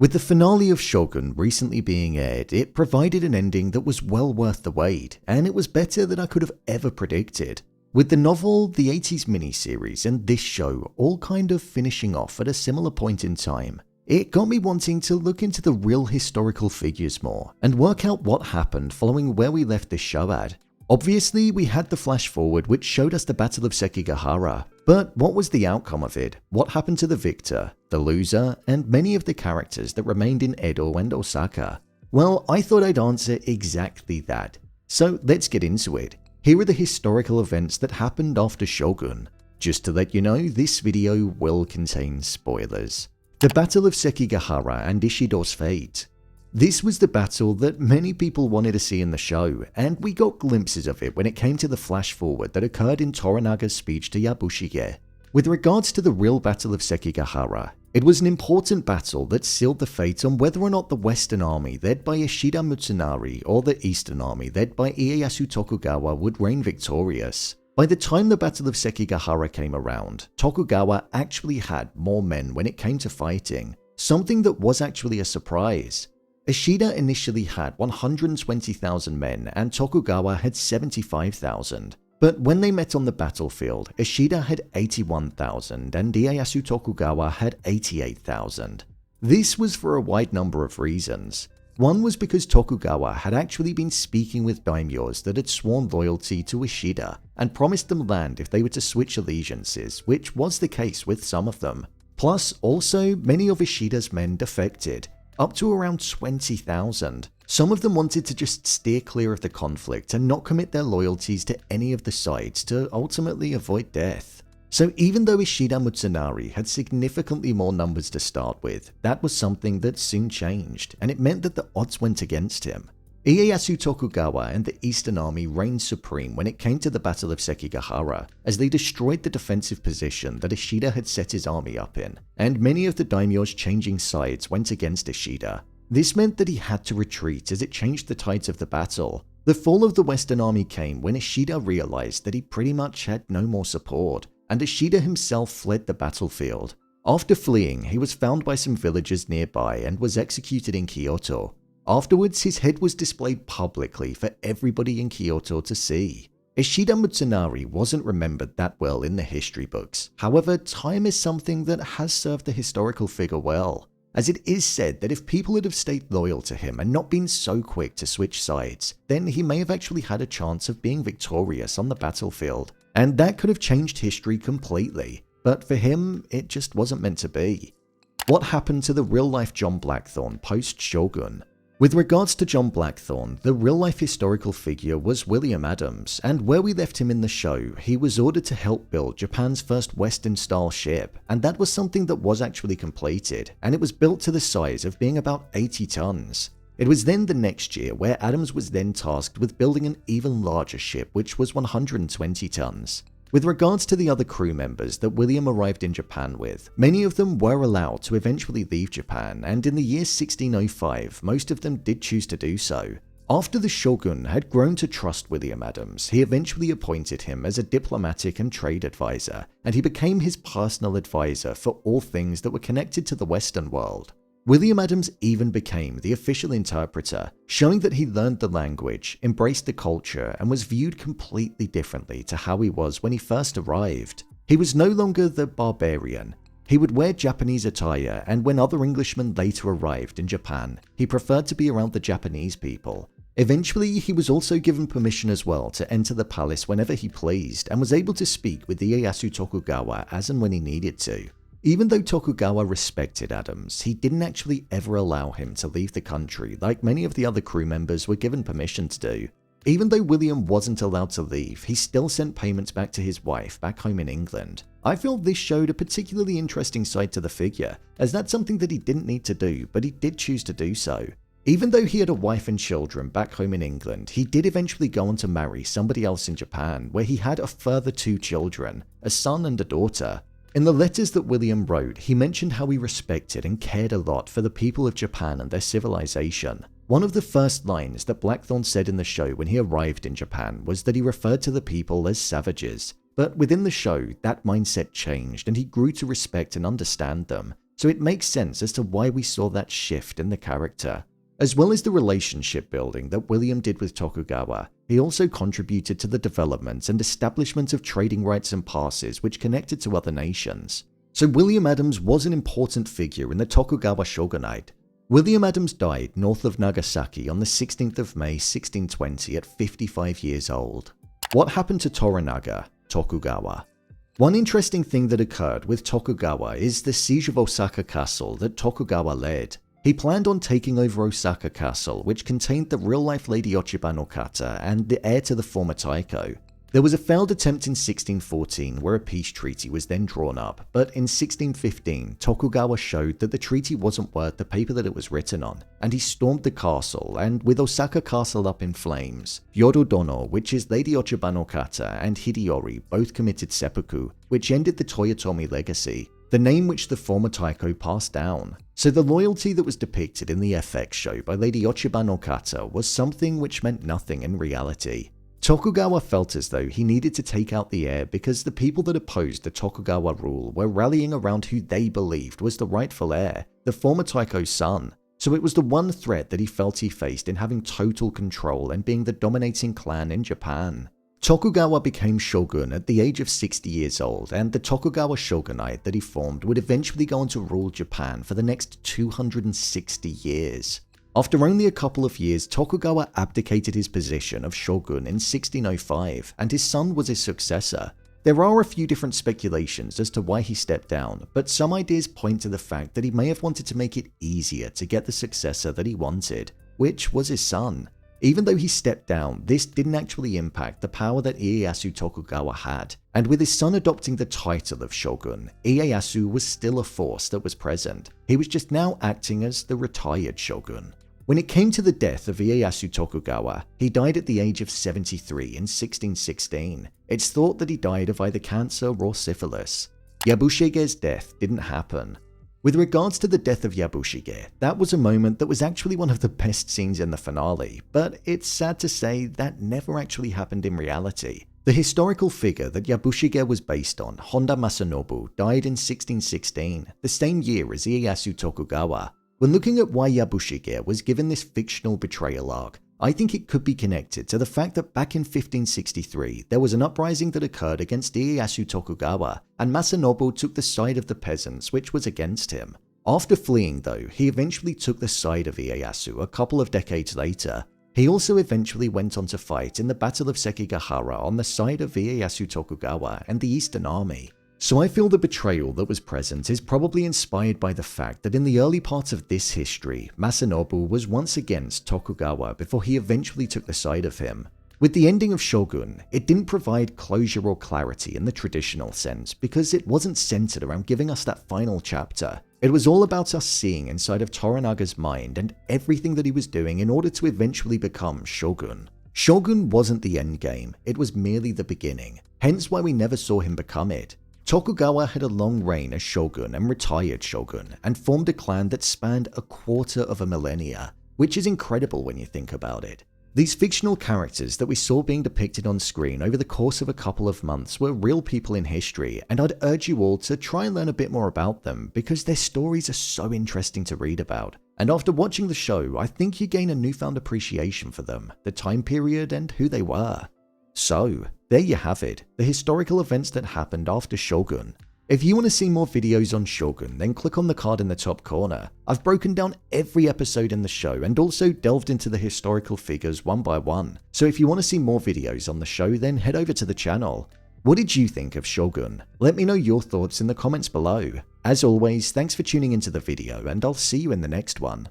With the finale of Shogun recently being aired, it provided an ending that was well worth the wait, and it was better than I could have ever predicted. With the novel, the 80s miniseries, and this show all kind of finishing off at a similar point in time, it got me wanting to look into the real historical figures more and work out what happened following where we left this show at. Obviously, we had the flash forward which showed us the Battle of Sekigahara, but what was the outcome of it? What happened to the victor, the loser, and many of the characters that remained in Edo and Osaka? Well, I thought I'd answer exactly that. So let's get into it. Here are the historical events that happened after Shogun. Just to let you know, this video will contain spoilers. The Battle of Sekigahara and Ishido's fate. This was the battle that many people wanted to see in the show, and we got glimpses of it when it came to the flash forward that occurred in Toranaga's speech to Yabushige. With regards to the real Battle of Sekigahara, it was an important battle that sealed the fate on whether or not the Western Army led by Ishida Mitsunari or the Eastern Army led by Ieyasu Tokugawa would reign victorious. By the time the Battle of Sekigahara came around, Tokugawa actually had more men when it came to fighting, something that was actually a surprise. Ishida initially had 120,000 men and Tokugawa had 75,000. But when they met on the battlefield, Ishida had 81,000 and Ieyasu Tokugawa had 88,000. This was for a wide number of reasons. One was because Tokugawa had actually been speaking with daimyos that had sworn loyalty to Ishida and promised them land if they were to switch allegiances, which was the case with some of them. Plus, also, many of Ishida's men defected, up to around 20,000. Some of them wanted to just steer clear of the conflict and not commit their loyalties to any of the sides to ultimately avoid death. So even though Ishida Mitsunari had significantly more numbers to start with, that was something that soon changed, and it meant that the odds went against him. Ieyasu Tokugawa and the Eastern Army reigned supreme when it came to the Battle of Sekigahara, as they destroyed the defensive position that Ishida had set his army up in, and many of the daimyos changing sides went against Ishida. This meant that he had to retreat as it changed the tides of the battle. The fall of the Western Army came when Ishida realized that he pretty much had no more support, and Ishida himself fled the battlefield. After fleeing, he was found by some villagers nearby and was executed in Kyoto. Afterwards, his head was displayed publicly for everybody in Kyoto to see. Ishida Mitsunari wasn't remembered that well in the history books. However, time is something that has served the historical figure well, as it is said that if people had have stayed loyal to him and not been so quick to switch sides, then he may have actually had a chance of being victorious on the battlefield, and that could have changed history completely. But for him, it just wasn't meant to be. What happened to the real-life John Blackthorne post-Shogun? With regards to John Blackthorne, the real-life historical figure was William Adams, and where we left him in the show, he was ordered to help build Japan's first Western-style ship, and that was something that was actually completed, and it was built to the size of being about 80 tons. It was then the next year where Adams was then tasked with building an even larger ship, which was 120 tons. With regards to the other crew members that William arrived in Japan with, many of them were allowed to eventually leave Japan, and in the year 1605, most of them did choose to do so. After the shogun had grown to trust William Adams, he eventually appointed him as a diplomatic and trade advisor, and he became his personal advisor for all things that were connected to the Western world. William Adams even became the official interpreter, showing that he learned the language, embraced the culture, and was viewed completely differently to how he was when he first arrived. He was no longer the barbarian. He would wear Japanese attire, and when other Englishmen later arrived in Japan, he preferred to be around the Japanese people. Eventually, he was also given permission as well to enter the palace whenever he pleased, and was able to speak with the Ieyasu Tokugawa as and when he needed to. Even though Tokugawa respected Adams, he didn't actually ever allow him to leave the country like many of the other crew members were given permission to do. Even though William wasn't allowed to leave, he still sent payments back to his wife back home in England. I felt this showed a particularly interesting side to the figure, as that's something that he didn't need to do, but he did choose to do so. Even though he had a wife and children back home in England, he did eventually go on to marry somebody else in Japan, where he had a further 2 children, a son and a daughter. In the letters that William wrote, he mentioned how he respected and cared a lot for the people of Japan and their civilization. One of the first lines that Blackthorne said in the show when he arrived in Japan was that he referred to the people as savages. But within the show, that mindset changed and he grew to respect and understand them. so it makes sense as to why we saw that shift in the character. As well as the relationship building that William did with Tokugawa, he also contributed to the development and establishment of trading rights and passes which connected to other nations. So William Adams was an important figure in the Tokugawa shogunate. William Adams died north of Nagasaki on the 16th of May 1620 at 55 years old. What happened to Toranaga, Tokugawa? One interesting thing that occurred with Tokugawa is the siege of Osaka Castle that Tokugawa led. He planned on taking over Osaka Castle, which contained the real-life Lady Ochiba no Kata and the heir to the former Taiko. There was a failed attempt in 1614 where a peace treaty was then drawn up, but in 1615 Tokugawa showed that the treaty wasn't worth the paper that it was written on, and he stormed the castle, and with Osaka Castle up in flames, Yodo-dono, which is Lady Ochiba no Kata, and Hideyori both committed seppuku, which ended the Toyotomi legacy, the name which the former Taiko passed down. So the loyalty that was depicted in the FX show by Lady Ochiba no Kata was something which meant nothing in reality. Tokugawa felt as though he needed to take out the heir because the people that opposed the Tokugawa rule were rallying around who they believed was the rightful heir, the former Taiko's son. So it was the one threat that he felt he faced in having total control and being the dominating clan in Japan. Tokugawa became shogun at the age of 60 years old, and the Tokugawa shogunate that he formed would eventually go on to rule Japan for the next 260 years. After only a couple of years, Tokugawa abdicated his position of shogun in 1605, and his son was his successor. There are a few different speculations as to why he stepped down, but some ideas point to the fact that he may have wanted to make it easier to get the successor that he wanted, which was his son. Even though he stepped down, this didn't actually impact the power that Ieyasu Tokugawa had, and with his son adopting the title of shogun, Ieyasu was still a force that was present. He was just now acting as the retired shogun. When it came to the death of Ieyasu Tokugawa, he died at the age of 73 in 1616. It's thought that he died of either cancer or syphilis. Yabushige's death didn't happen. With regards to the death of Yabushige, that was a moment that was actually one of the best scenes in the finale, but it's sad to say that never actually happened in reality. The historical figure that Yabushige was based on, Honda Masanobu, died in 1616, the same year as Ieyasu Tokugawa. When looking at why Yabushige was given this fictional betrayal arc, I think it could be connected to the fact that back in 1563 there was an uprising that occurred against Ieyasu Tokugawa, and Masanobu took the side of the peasants, which was against him. After fleeing though, he eventually took the side of Ieyasu a couple of decades later. He also eventually went on to fight in the Battle of Sekigahara on the side of Ieyasu Tokugawa and the Eastern Army. So I feel the betrayal that was present is probably inspired by the fact that in the early part of this history, Masanobu was once against Tokugawa before he eventually took the side of him. With the ending of Shogun, it didn't provide closure or clarity in the traditional sense because it wasn't centered around giving us that final chapter. It was all about us seeing inside of Toranaga's mind and everything that he was doing in order to eventually become Shogun. Shogun wasn't the end game, it was merely the beginning, hence why we never saw him become it. Tokugawa had a long reign as shogun and retired shogun, and formed a clan that spanned a quarter of a millennia, which is incredible when you think about it. These fictional characters that we saw being depicted on screen over the course of a couple of months were real people in history, and I'd urge you all to try and learn a bit more about them because their stories are so interesting to read about. And after watching the show, I think you gain a newfound appreciation for them, the time period, and who they were. So, there you have it, the historical events that happened after Shogun. If you want to see more videos on Shogun, then click on the card in the top corner. I've broken down every episode in the show and also delved into the historical figures one by one. So if you want to see more videos on the show, then head over to the channel. What did you think of Shogun? Let me know your thoughts in the comments below. As always, thanks for tuning into the video and I'll see you in the next one.